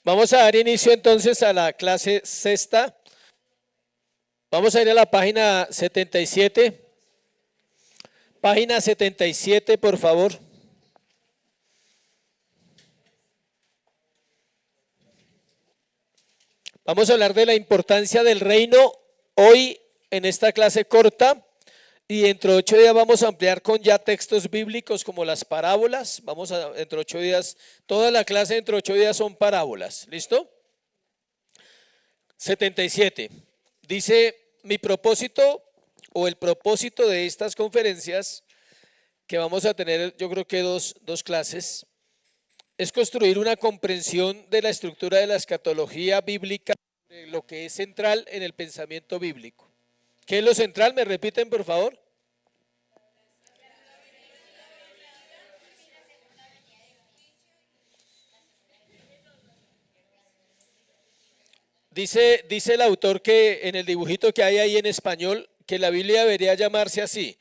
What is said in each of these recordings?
Vamos a dar inicio entonces a la clase sexta. Vamos a ir a la página 77. Página 77, por favor. Vamos a hablar de la importancia del reino hoy en esta clase corta. Y dentro de 8 días vamos a ampliar con ya textos bíblicos como las parábolas. Dentro de 8 días, toda la clase dentro de 8 días son parábolas. ¿Listo? 77. Dice, mi propósito o el propósito de estas conferencias, que vamos a tener yo creo que dos clases, es construir una comprensión de la estructura de la escatología bíblica, de lo que es central en el pensamiento bíblico. ¿Qué es lo central? ¿Me repiten, por favor? Dice el autor que en el dibujito que hay ahí en español, que la Biblia debería llamarse así,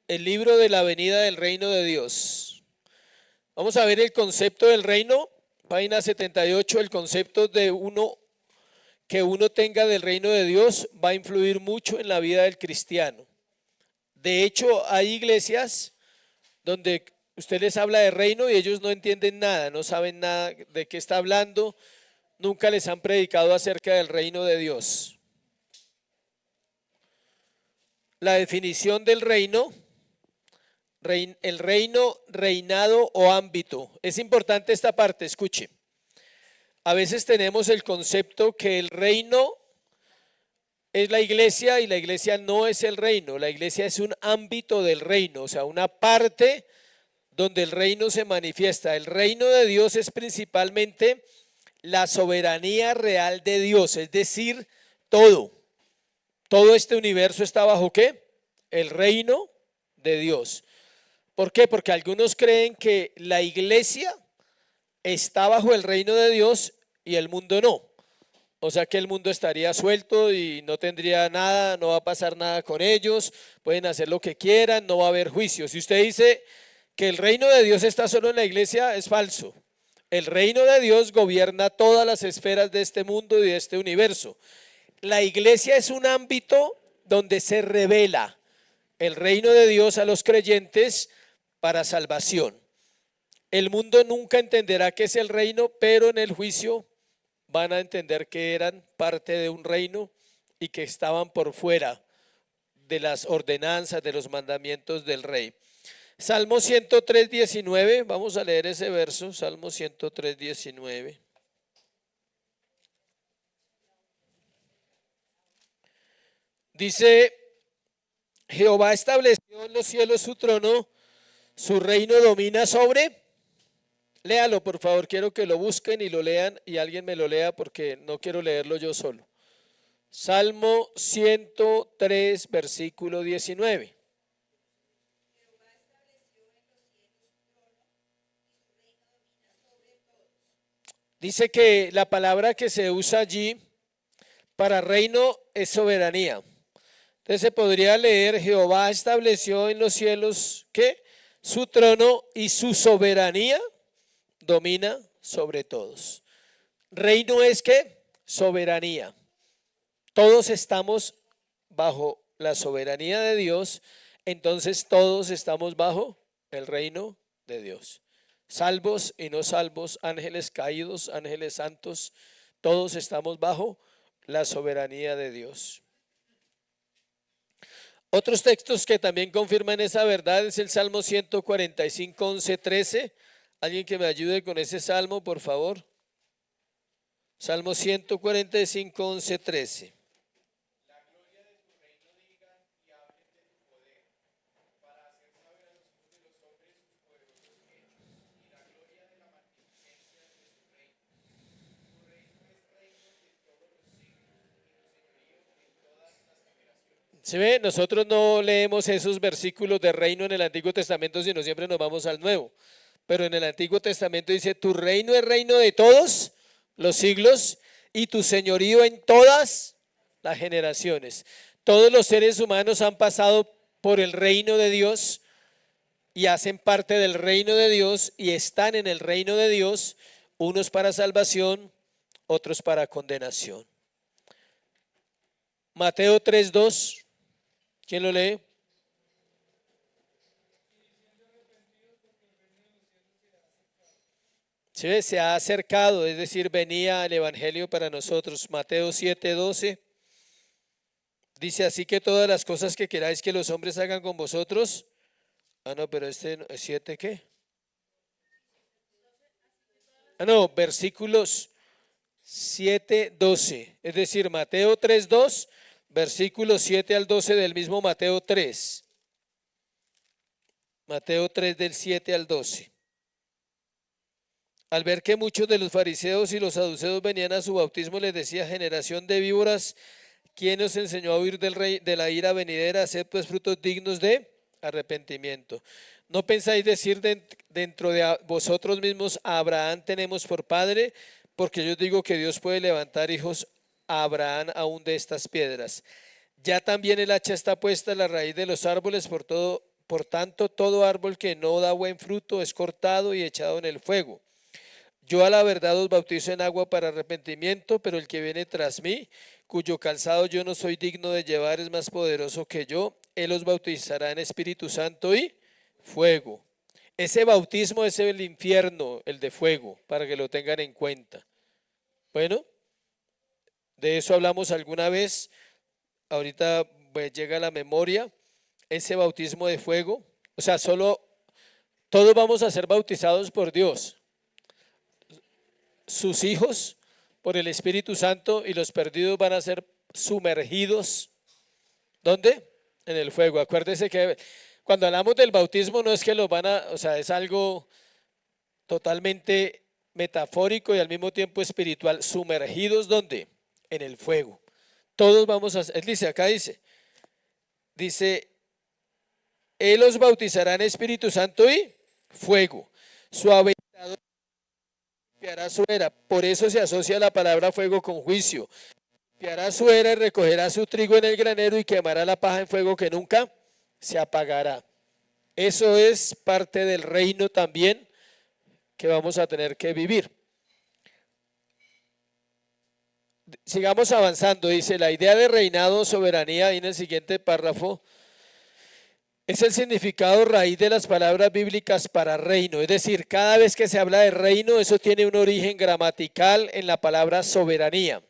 el libro de la venida del reino de Dios. Vamos a ver el concepto del reino, página 78, el concepto de que uno tenga del reino de Dios va a influir mucho en la vida del cristiano. De hecho, hay iglesias donde usted les habla de reino y ellos no entienden nada, no saben nada de qué está hablando, nunca les han predicado acerca del reino de Dios. La definición del reino, el reino, reinado o ámbito. Es importante esta parte, escuche. A veces tenemos el concepto que el reino es la iglesia y la iglesia no es el reino. La iglesia es un ámbito del reino, o sea, una parte donde el reino se manifiesta. El reino de Dios es principalmente la soberanía real de Dios, es decir, todo este universo está bajo ¿qué? El reino de Dios. ¿Por qué? Porque algunos creen que la iglesia está bajo el reino de Dios y el mundo no. O sea que el mundo estaría suelto y no tendría nada, no va a pasar nada con ellos, pueden hacer lo que quieran, no va a haber juicio. Si usted dice que el reino de Dios está solo en la iglesia, es falso. El reino de Dios gobierna todas las esferas de este mundo y de este universo. La iglesia es un ámbito donde se revela el reino de Dios a los creyentes para salvación. El mundo nunca entenderá qué es el reino, pero en el juicio van a entender que eran parte de un reino y que estaban por fuera de las ordenanzas, de los mandamientos del rey. Salmo 103, 19, vamos a leer ese verso, Salmo 103, 19. Dice, Jehová estableció en los cielos su trono, su reino domina sobre. Léalo, por favor, quiero que lo busquen y lo lean y alguien me lo lea porque no quiero leerlo yo solo. Salmo 103, versículo 19. Dice que la palabra que se usa allí para reino es soberanía. Entonces se podría leer, Jehová estableció en los cielos, ¿qué? Su trono y su soberanía domina sobre todos. Reino es ¿qué? Soberanía. Todos estamos bajo la soberanía de Dios, entonces todos estamos bajo el reino de Dios. Salvos y no salvos, ángeles caídos, ángeles santos, todos estamos bajo la soberanía de Dios. Otros textos que también confirman esa verdad es el Salmo 145, 11, 13. Alguien que me ayude con ese salmo, por favor. Salmo 145, 11, 13. La gloria de tu reino digan y hablen de tu poder, para hacer saber a los hijos de los hombres sus poderosos hechos y la gloria de la magnificencia de tu reino. Tu reino es reino de todos los siglos y tu señorío en todas las generaciones. ¿Se ve? Nosotros no leemos esos versículos de reino en el Antiguo Testamento, sino siempre nos vamos al Nuevo. Pero en el Antiguo Testamento dice, tu reino es reino de todos los siglos y tu señorío en todas las generaciones. Todos los seres humanos han pasado por el reino de Dios y hacen parte del reino de Dios y están en el reino de Dios, unos para salvación, otros para condenación. Mateo 3:2, ¿quién lo lee? ¿Sí? Se ha acercado, es decir, venía el Evangelio para nosotros. Mateo 7:12 dice, así que todas las cosas que queráis que los hombres hagan con vosotros. No, pero este, ¿7 qué? No, versículos 7:12, es decir, Mateo 3:2, versículos 7 al 12 del mismo Mateo 3. Mateo 3 del 7 al 12. Al ver que muchos de los fariseos y los saduceos venían a su bautismo, les decía, generación de víboras, ¿quién os enseñó a huir de la ira venidera? Haced pues frutos dignos de arrepentimiento. ¿No pensáis decir dentro de vosotros mismos, a Abraham tenemos por padre? Porque yo digo que Dios puede levantar hijos a Abraham aún de estas piedras. Ya también el hacha está puesta en la raíz de los árboles, por tanto todo árbol que no da buen fruto es cortado y echado en el fuego. Yo a la verdad os bautizo en agua para arrepentimiento, pero el que viene tras mí, cuyo calzado yo no soy digno de llevar, es más poderoso que yo. Él os bautizará en Espíritu Santo y fuego. Ese bautismo es el infierno, el de fuego, para que lo tengan en cuenta. Bueno, de eso hablamos alguna vez. Ahorita pues, llega a la memoria ese bautismo de fuego. O sea, todos vamos a ser bautizados por Dios. Sus hijos por el Espíritu Santo, y los perdidos van a ser sumergidos. ¿Dónde? En el fuego. Acuérdese que cuando hablamos del bautismo no es que los van a, o sea, es algo totalmente metafórico y al mismo tiempo espiritual. Sumergidos, ¿dónde? En el fuego. Todos vamos a, él dice, acá dice, Él os bautizará en Espíritu Santo y fuego. Su aventador limpiará su era. Por eso se asocia la palabra fuego con juicio. Limpiará su era y recogerá su trigo en el granero y quemará la paja en fuego que nunca se apagará. Eso es parte del reino también que vamos a tener que vivir. Sigamos avanzando, dice, la idea de reinado o soberanía, ahí en el siguiente párrafo, es el significado raíz de las palabras bíblicas para reino. Es decir, cada vez que se habla de reino, eso tiene un origen gramatical en la palabra soberanía.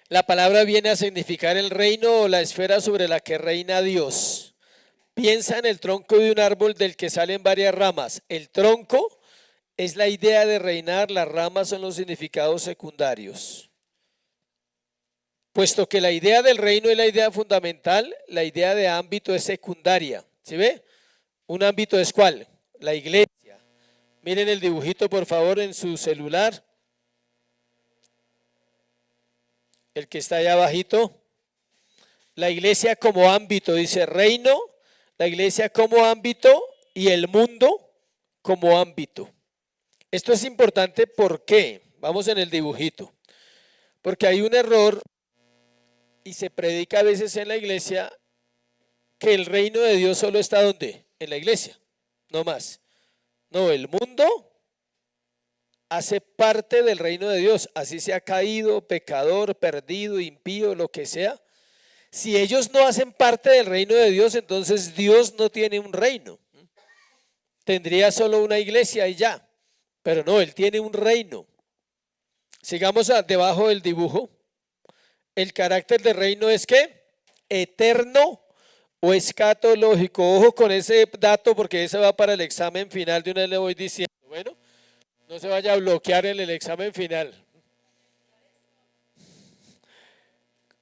La palabra viene a significar el reino o la esfera sobre la que reina Dios. Piensa en el tronco de un árbol del que salen varias ramas. El tronco es la idea de reinar, las ramas son los significados secundarios. Puesto que la idea del reino es la idea fundamental, la idea de ámbito es secundaria. ¿Sí ve? Un ámbito es ¿cuál? La iglesia. Miren el dibujito por favor en su celular. El que está allá abajito. La iglesia como ámbito, dice reino, la iglesia como ámbito y el mundo como ámbito. Esto es importante, ¿por qué? Vamos en el dibujito. Porque hay un error y se predica a veces en la iglesia que el reino de Dios solo está ¿dónde? En la iglesia, no más. No, el mundo hace parte del reino de Dios, así sea caído, pecador, perdido, impío, lo que sea. Si ellos no hacen parte del reino de Dios, entonces Dios no tiene un reino. Tendría solo una iglesia y ya. Pero no, Él tiene un reino. Sigamos debajo del dibujo. El carácter del reino es ¿qué? Eterno o escatológico. Ojo con ese dato porque ese va para el examen final, de una vez le voy diciendo. Bueno, no se vaya a bloquear en el examen final.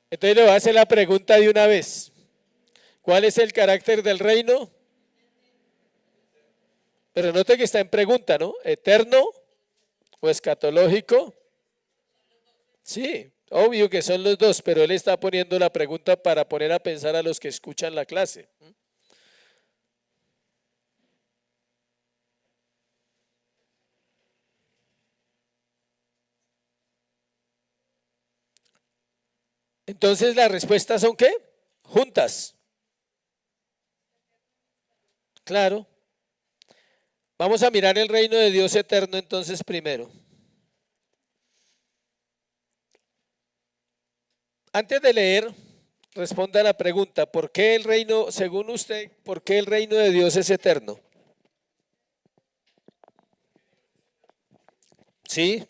Entonces le voy a hacer la pregunta de una vez. ¿Cuál es el carácter del reino? Pero note que está en pregunta, ¿no? ¿Eterno o escatológico? Sí, obvio que son los dos, pero él está poniendo la pregunta para poner a pensar a los que escuchan la clase. Entonces las respuestas son ¿qué? Juntas. Claro. Vamos a mirar el reino de Dios eterno entonces primero. Antes de leer, responda a la pregunta, ¿por qué el reino, según usted, por qué el reino de Dios es eterno? ¿Sí?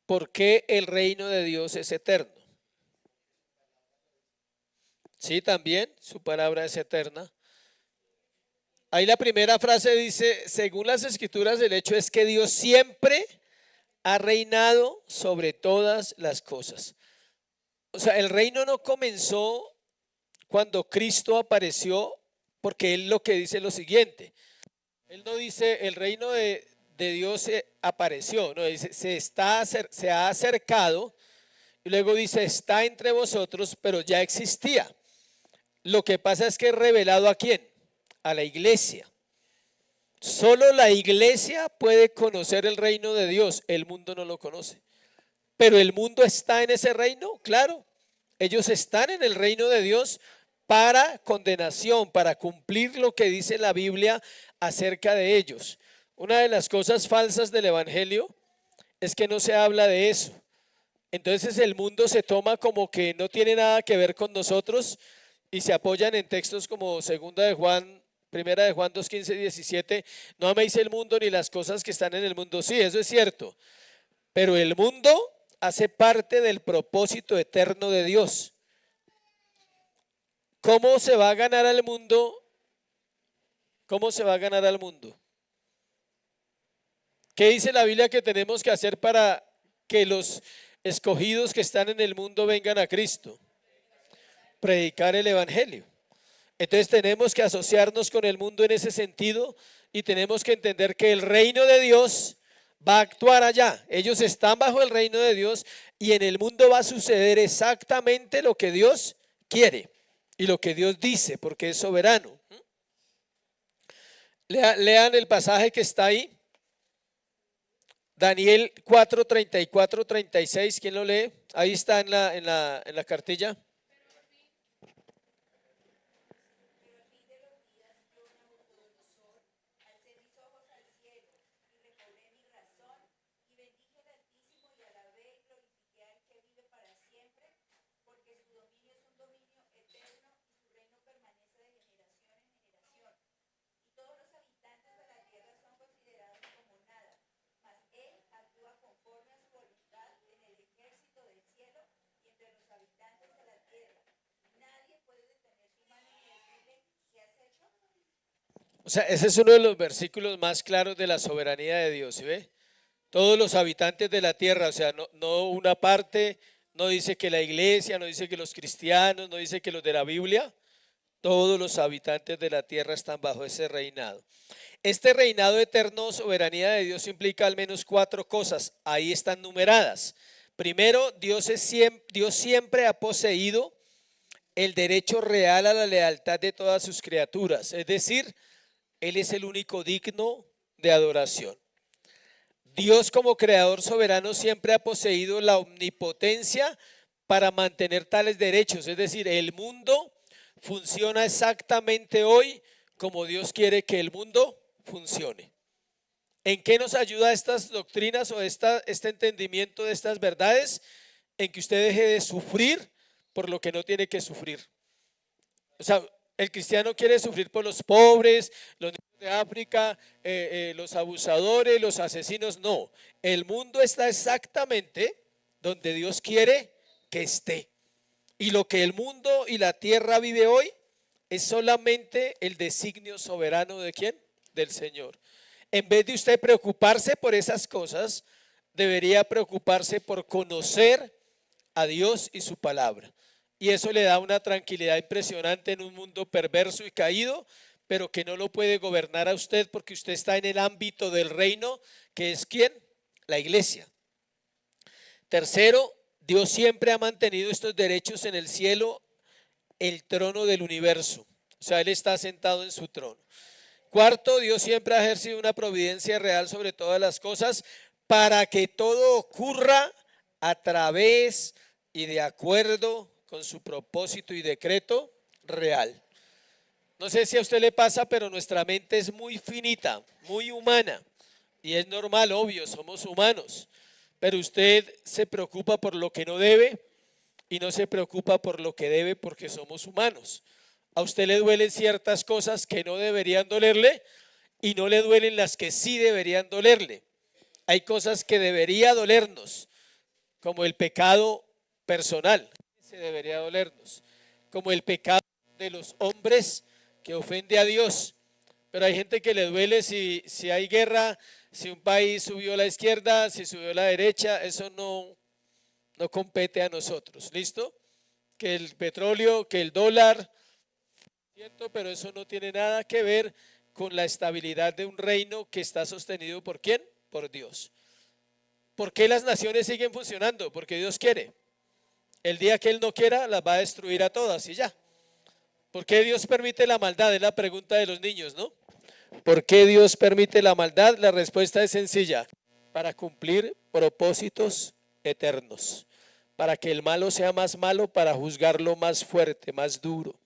¿Por qué el reino de Dios es eterno? Sí, también, su palabra es eterna. Ahí la primera frase dice, según las escrituras, el hecho es que Dios siempre ha reinado sobre todas las cosas. O sea, el reino no comenzó cuando Cristo apareció, porque él lo que dice es lo siguiente. Él no dice el reino de Dios apareció, no, dice se ha acercado y luego dice está entre vosotros, pero ya existía. Lo que pasa es que es revelado a quién, a la iglesia. Solo la iglesia puede conocer el reino de Dios, el mundo no lo conoce. Pero el mundo está en ese reino, claro. Ellos están en el reino de Dios para condenación, para cumplir lo que dice la Biblia acerca de ellos. Una de las cosas falsas del Evangelio es que no se habla de eso. Entonces el mundo se toma como que no tiene nada que ver con nosotros y se apoyan en textos como segunda de Juan, primera de Juan 2:15, 17. No améis el mundo ni las cosas que están en el mundo. Sí, eso es cierto. Pero el mundo hace parte del propósito eterno de Dios. ¿Cómo se va a ganar al mundo? ¿Cómo se va a ganar al mundo? ¿Qué dice la Biblia que tenemos que hacer para que los escogidos que están en el mundo vengan a Cristo? Predicar el Evangelio. Entonces tenemos que asociarnos con el mundo en ese sentido y tenemos que entender que el reino de Dios va a actuar allá. Ellos están bajo el reino de Dios y en el mundo va a suceder exactamente lo que Dios quiere y lo que Dios dice, porque es soberano. Lean el pasaje que está ahí. Daniel 4, 34, 36. ¿Quién lo lee? Ahí está en la cartilla. O sea, ese es uno de los versículos más claros de la soberanía de Dios, ¿sí ve? Todos los habitantes de la tierra, o sea, no una parte, no dice que la iglesia, no dice que los cristianos, no dice que los de la Biblia, todos los habitantes de la tierra están bajo ese reinado. Este reinado eterno, soberanía de Dios, implica al menos 4 cosas, ahí están numeradas. Primero, Dios siempre ha poseído el derecho real a la lealtad de todas sus criaturas, es decir, Él es el único digno de adoración. Dios como creador soberano siempre ha poseído la omnipotencia para mantener tales derechos, es decir, el mundo funciona exactamente hoy como Dios quiere que el mundo funcione. ¿En qué nos ayuda estas doctrinas o este entendimiento de estas verdades? En que usted deje de sufrir por lo que no tiene que sufrir. O sea, el cristiano quiere sufrir por los pobres, los niños de África, los abusadores, los asesinos. No, el mundo está exactamente donde Dios quiere que esté. Y lo que el mundo y la tierra vive hoy es solamente el designio soberano de ¿quién? Del Señor. En vez de usted preocuparse por esas cosas, debería preocuparse por conocer a Dios y su palabra. Y eso le da una tranquilidad impresionante en un mundo perverso y caído, pero que no lo puede gobernar a usted porque usted está en el ámbito del reino, que es ¿quién? La iglesia. Tercero, Dios siempre ha mantenido estos derechos en el cielo, el trono del universo. O sea, Él está sentado en su trono. Cuarto, Dios siempre ha ejercido una providencia real sobre todas las cosas para que todo ocurra a través y de acuerdo con su propósito y decreto real. No sé si a usted le pasa, pero nuestra mente es muy finita, muy humana. Y es normal, obvio, somos humanos. Pero usted se preocupa por lo que no debe y no se preocupa por lo que debe porque somos humanos. A usted le duelen ciertas cosas que no deberían dolerle y no le duelen las que sí deberían dolerle. Hay cosas que debería dolernos, como el pecado personal, se debería dolernos, como el pecado de los hombres que ofende a Dios. Pero hay gente que le duele si hay guerra, si un país subió a la izquierda, si subió a la derecha, eso no compete a nosotros, ¿listo? Que el petróleo, que el dólar, ¿cierto? Pero eso no tiene nada que ver con la estabilidad de un reino que está sostenido ¿por quién? Por Dios. ¿Por qué las naciones siguen funcionando? Porque Dios quiere. El día que Él no quiera, las va a destruir a todas y ya. ¿Por qué Dios permite la maldad? Es la pregunta de los niños, ¿no? ¿Por qué Dios permite la maldad? La respuesta es sencilla. Para cumplir propósitos eternos. Para que el malo sea más malo, para juzgarlo más fuerte, más duro.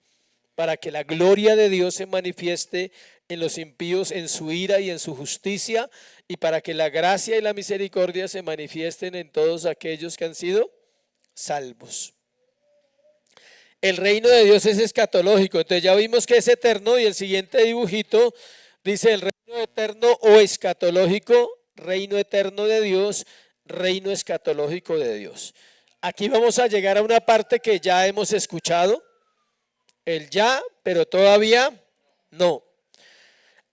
Para que la gloria de Dios se manifieste en los impíos, en su ira y en su justicia, y para que la gracia y la misericordia se manifiesten en todos aquellos que han sido salvos. El reino de Dios es escatológico, entonces ya vimos que es eterno y el siguiente dibujito dice el reino eterno o escatológico, reino eterno de Dios, reino escatológico de Dios. Aquí vamos a llegar a una parte que ya hemos escuchado, el ya, pero todavía no.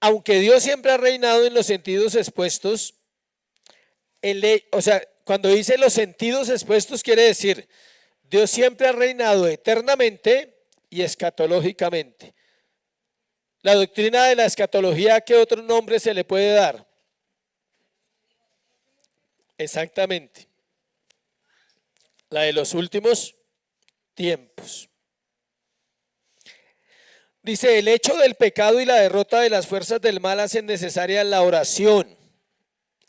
Aunque Dios siempre ha reinado en los sentidos expuestos, o sea, cuando dice los sentidos expuestos quiere decir Dios siempre ha reinado eternamente y escatológicamente. La doctrina de la escatología, ¿qué otro nombre se le puede dar? Exactamente. La de los últimos tiempos. Dice, el hecho del pecado y la derrota de las fuerzas del mal hacen necesaria la oración.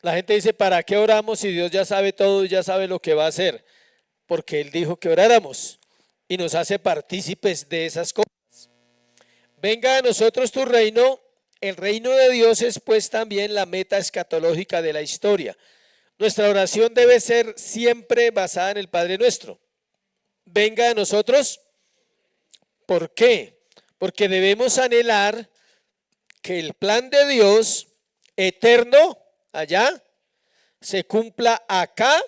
La gente dice, ¿para qué oramos si Dios ya sabe todo y ya sabe lo que va a hacer? Porque Él dijo que oráramos y nos hace partícipes de esas cosas. Venga a nosotros tu reino. El reino de Dios es pues también la meta escatológica de la historia. Nuestra oración debe ser siempre basada en el Padre Nuestro. Venga a nosotros. ¿Por qué? Porque debemos anhelar que el plan de Dios eterno allá se cumpla acá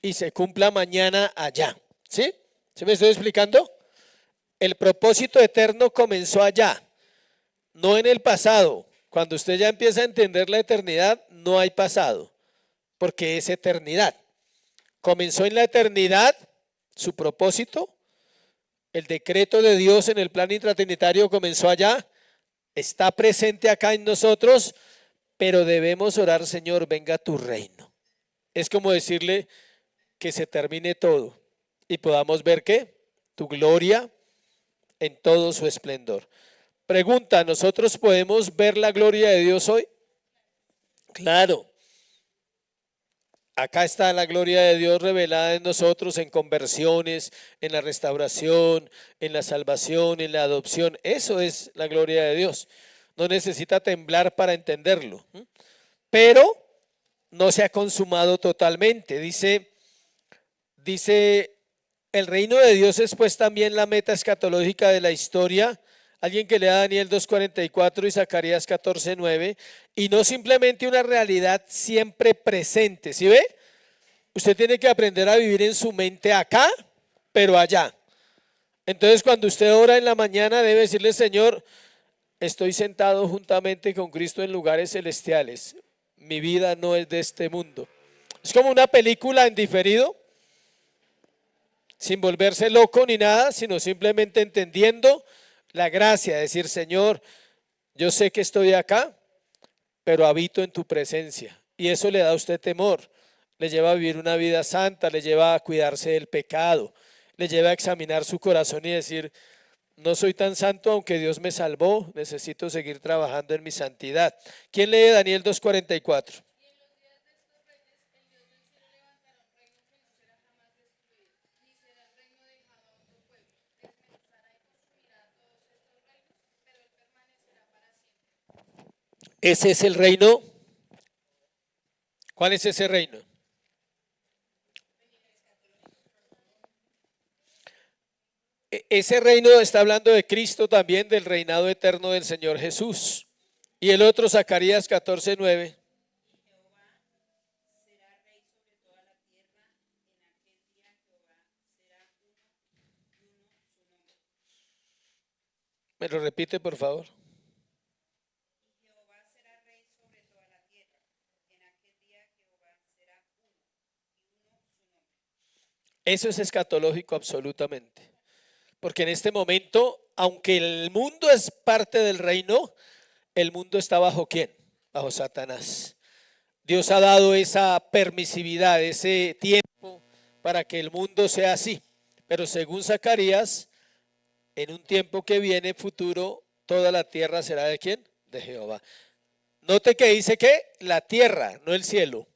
y se cumpla mañana allá. ¿Sí? ¿Sí me estoy explicando? El propósito eterno comenzó allá, no en el pasado. Cuando usted ya empieza a entender la eternidad, no hay pasado, porque es eternidad. Comenzó en la eternidad su propósito. El decreto de Dios en el plan intratrinitario comenzó allá, está presente acá en nosotros, pero debemos orar, Señor, venga tu reino. Es como decirle que se termine todo y podamos ver ¿qué? Tu gloria en todo su esplendor. Pregunta, ¿nosotros podemos ver la gloria de Dios hoy? Claro. Acá está la gloria de Dios revelada en nosotros, en conversiones, en la restauración, en la salvación, en la adopción. Eso es la gloria de Dios. No necesita temblar para entenderlo. Pero no se ha consumado totalmente. Dice, el reino de Dios es pues también la meta escatológica de la historia. Alguien que lea Daniel 2:44 y Zacarías 14:9, y no simplemente una realidad siempre presente, ¿sí ve? Usted tiene que aprender a vivir en su mente acá, pero allá. Entonces cuando usted ora en la mañana debe decirle, Señor, estoy sentado juntamente con Cristo en lugares celestiales. Mi vida no es de este mundo. Es como una película en diferido, sin volverse loco ni nada, sino simplemente entendiendo la gracia, decir, Señor, yo sé que estoy acá, pero habito en tu presencia. Y eso le da a usted temor, le lleva a vivir una vida santa, le lleva a cuidarse del pecado, le lleva a examinar su corazón y decir, no soy tan santo aunque Dios me salvó, necesito seguir trabajando en mi santidad. ¿Quién lee Daniel 2:44? Ese es el reino. ¿Cuál es ese reino? Ese reino está hablando de Cristo también, del reinado eterno del Señor Jesús. Y el otro, Zacarías 14:9. ¿Me lo repite, por favor? Eso es escatológico absolutamente. Porque en este momento, aunque el mundo es parte del reino, el mundo está bajo ¿quién? Bajo Satanás. Dios ha dado esa permisividad, ese tiempo para que el mundo sea así. Pero según Zacarías, en un tiempo que viene futuro, toda la tierra será ¿de quién? De Jehová. Note que dice que la tierra, no el cielo.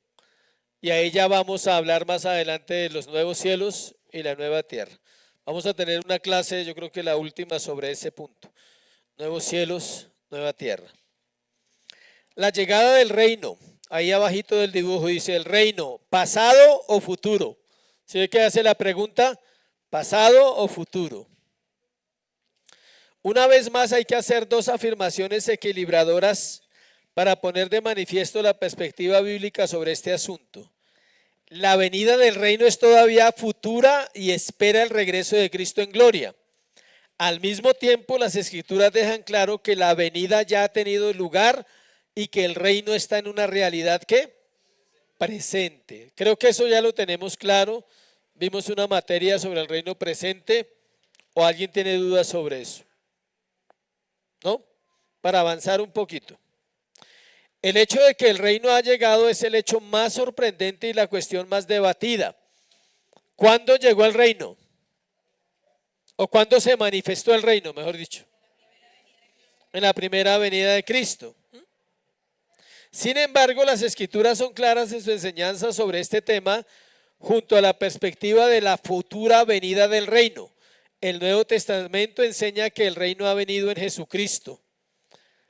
Y ahí ya vamos a hablar más adelante de los nuevos cielos y la nueva tierra. Vamos a tener una clase, yo creo que la última, sobre ese punto. Nuevos cielos, nueva tierra. La llegada del reino. Ahí abajito del dibujo dice el reino, pasado o futuro. ¿Sí ve que hace la pregunta? ¿Pasado o futuro? Una vez más hay que hacer dos afirmaciones equilibradoras para poner de manifiesto la perspectiva bíblica sobre este asunto. La venida del reino es todavía futura y espera el regreso de Cristo en gloria. Al mismo tiempo, las escrituras dejan claro que la venida ya ha tenido lugar y que el reino está en una realidad ¿qué? Presente. Creo que eso ya lo tenemos claro. Vimos una materia sobre el reino presente. ¿O alguien tiene dudas sobre eso? ¿No? Para avanzar un poquito. El hecho de que el reino ha llegado es el hecho más sorprendente y la cuestión más debatida. ¿Cuándo llegó el reino? ¿O cuándo se manifestó el reino, mejor dicho? En la primera venida de Cristo. Sin embargo, las escrituras son claras en su enseñanza sobre este tema junto a la perspectiva de la futura venida del reino. El Nuevo Testamento enseña que el reino ha venido en Jesucristo.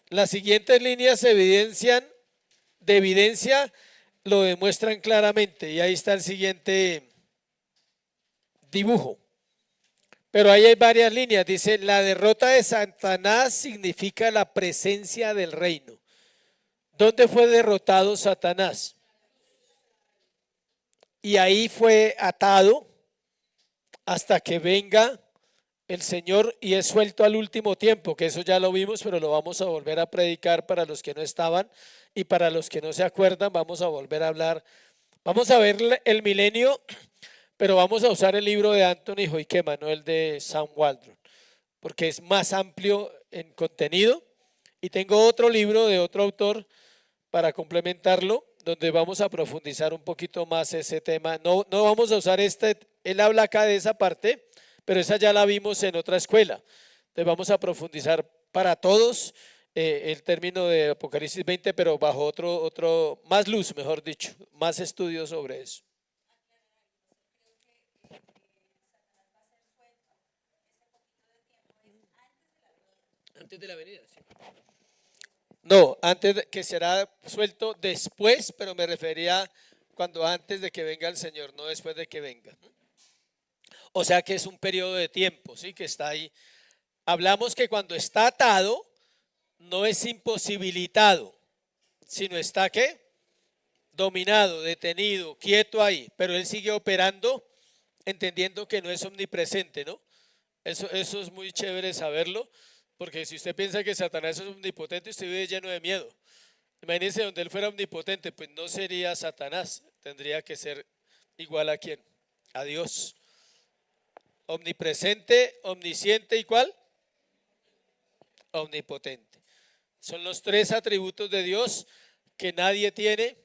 Las siguientes líneas de evidencia lo demuestran claramente y ahí está el siguiente dibujo. Pero ahí hay varias líneas. Dice, la derrota de Satanás significa la presencia del reino. ¿Dónde fue derrotado Satanás? Y ahí fue atado hasta que venga el Señor y es suelto al último tiempo, que eso ya lo vimos, pero lo vamos a volver a predicar para los que no estaban y para los que no se acuerdan, vamos a volver a hablar. Vamos a ver el milenio, pero vamos a usar el libro de Anthony Hoykema, no el de Sam Waldron, porque es más amplio en contenido. Y tengo otro libro de otro autor para complementarlo, donde vamos a profundizar un poquito más ese tema. No vamos a usar él habla acá de esa parte, pero esa ya la vimos en otra escuela. Entonces vamos a profundizar para todos el término de Apocalipsis 20, pero bajo otro, más luz, mejor dicho, más estudios sobre eso. Antes de la venida, sí. No, que será suelto después, pero me refería cuando antes de que venga el Señor, no después de que venga. O sea que es un periodo de tiempo, ¿sí? Que está ahí. Hablamos que cuando está atado, no es imposibilitado, sino está ¿qué? Dominado, detenido, quieto ahí, pero él sigue operando, entendiendo que no es omnipresente, ¿no? Eso es muy chévere saberlo, porque si usted piensa que Satanás es omnipotente, usted vive lleno de miedo. Imagínese donde él fuera omnipotente, pues no sería Satanás, tendría que ser igual a quién, a Dios. Omnipresente, omnisciente y ¿cuál? Omnipotente. Son los tres atributos de Dios que nadie tiene,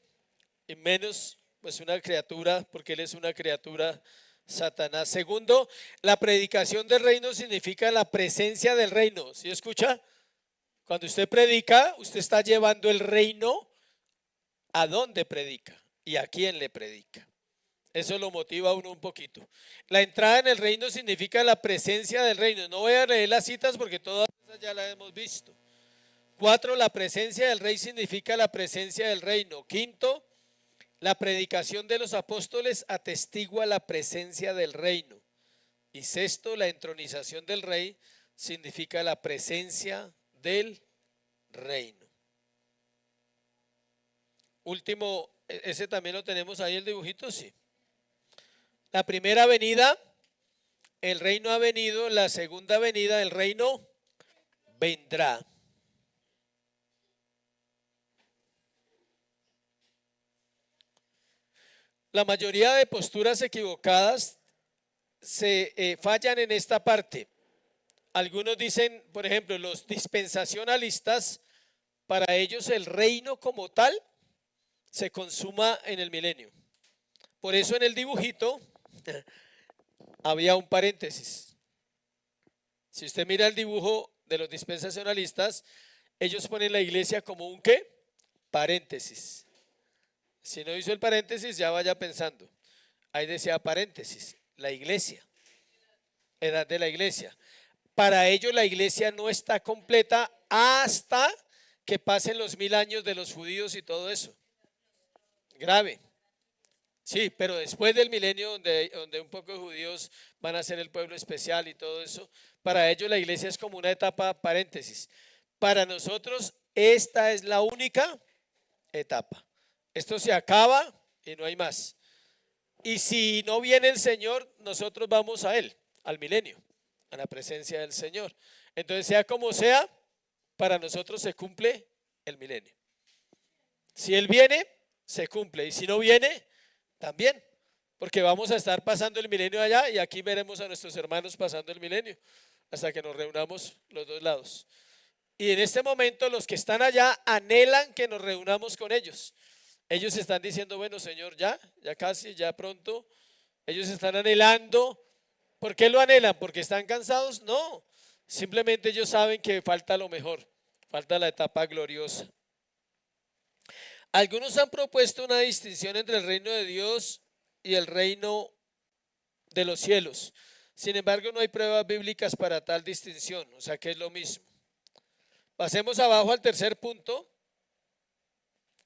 y menos pues una criatura, porque él es una criatura, Satanás. Segundo, la predicación del reino significa la presencia del reino. ¿Sí escucha? Cuando usted predica, usted está llevando el reino a dónde predica y a quién le predica. Eso lo motiva a uno un poquito. La entrada en el reino significa la presencia del reino. No voy a leer las citas porque todas esas ya las hemos visto. 4, la presencia del rey significa la presencia del reino. 5, la predicación de los apóstoles atestigua la presencia del reino. Y 6, la entronización del rey significa la presencia del reino. Último, ese también lo tenemos ahí el dibujito, sí. La primera venida, el reino ha venido. La segunda venida, el reino vendrá. La mayoría de posturas equivocadas se fallan en esta parte. Algunos dicen, por ejemplo, los dispensacionalistas, para ellos el reino como tal se consuma en el milenio. Por eso en el dibujito había un paréntesis. Si usted mira el dibujo de los dispensacionalistas, ellos ponen la iglesia como un ¿qué? Paréntesis. Si no hizo el paréntesis, ya vaya pensando. Ahí decía paréntesis, la iglesia, edad de la iglesia. Para ellos la iglesia no está completa hasta que pasen los 1000 años de los judíos y todo eso. Grave. Sí, pero después del milenio, donde un poco de judíos van a ser el pueblo especial y todo eso, para ellos la iglesia es como una etapa paréntesis. Para nosotros esta es la única etapa. Esto se acaba y no hay más. Y si no viene el Señor, nosotros vamos a Él, al milenio, a la presencia del Señor. Entonces, sea como sea, para nosotros se cumple el milenio. Si Él viene, se cumple. Y si no viene, también. Porque vamos a estar pasando el milenio allá y aquí veremos a nuestros hermanos pasando el milenio hasta que nos reunamos los dos lados. Y en este momento los que están allá anhelan que nos reunamos con ellos. Ellos están diciendo, bueno, Señor, ya casi, ya pronto. Ellos están anhelando. ¿Por qué lo anhelan? ¿Porque están cansados? No, simplemente ellos saben que falta lo mejor, falta la etapa gloriosa. Algunos han propuesto una distinción entre el reino de Dios y el reino de los cielos. Sin embargo, no hay pruebas bíblicas para tal distinción, o sea que es lo mismo. Pasemos abajo al tercer punto.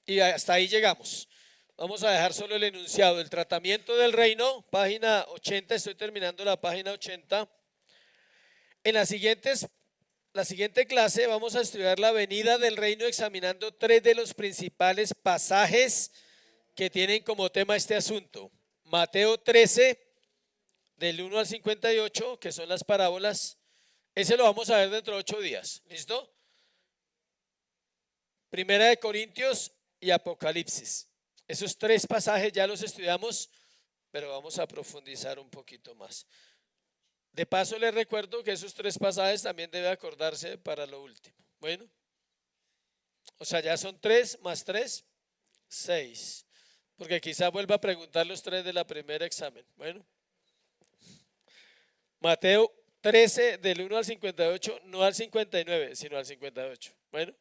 Y hasta ahí llegamos. Vamos a dejar solo el enunciado. El tratamiento del reino, página 80, estoy terminando la página 80. En la siguiente clase vamos a estudiar la venida del reino examinando 3 de los principales pasajes que tienen como tema este asunto. Mateo 13, del 1 al 58, que son las parábolas. Ese lo vamos a ver dentro de 8 días. ¿Listo? Primera de Corintios y Apocalipsis. Esos 3 pasajes ya los estudiamos, pero vamos a profundizar un poquito más. De paso les recuerdo que esos 3 pasajes también debe acordarse para lo último. Bueno, o sea, ya son 3 más 3, 6. Porque quizá vuelva a preguntar los 3 de la primera examen. Bueno, Mateo 13 del 1 al 58, no al 59, sino al 58. Bueno.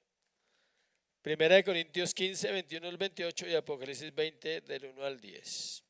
Primera de Corintios 15, 21 al 28 y Apocalipsis 20 del 1 al 10.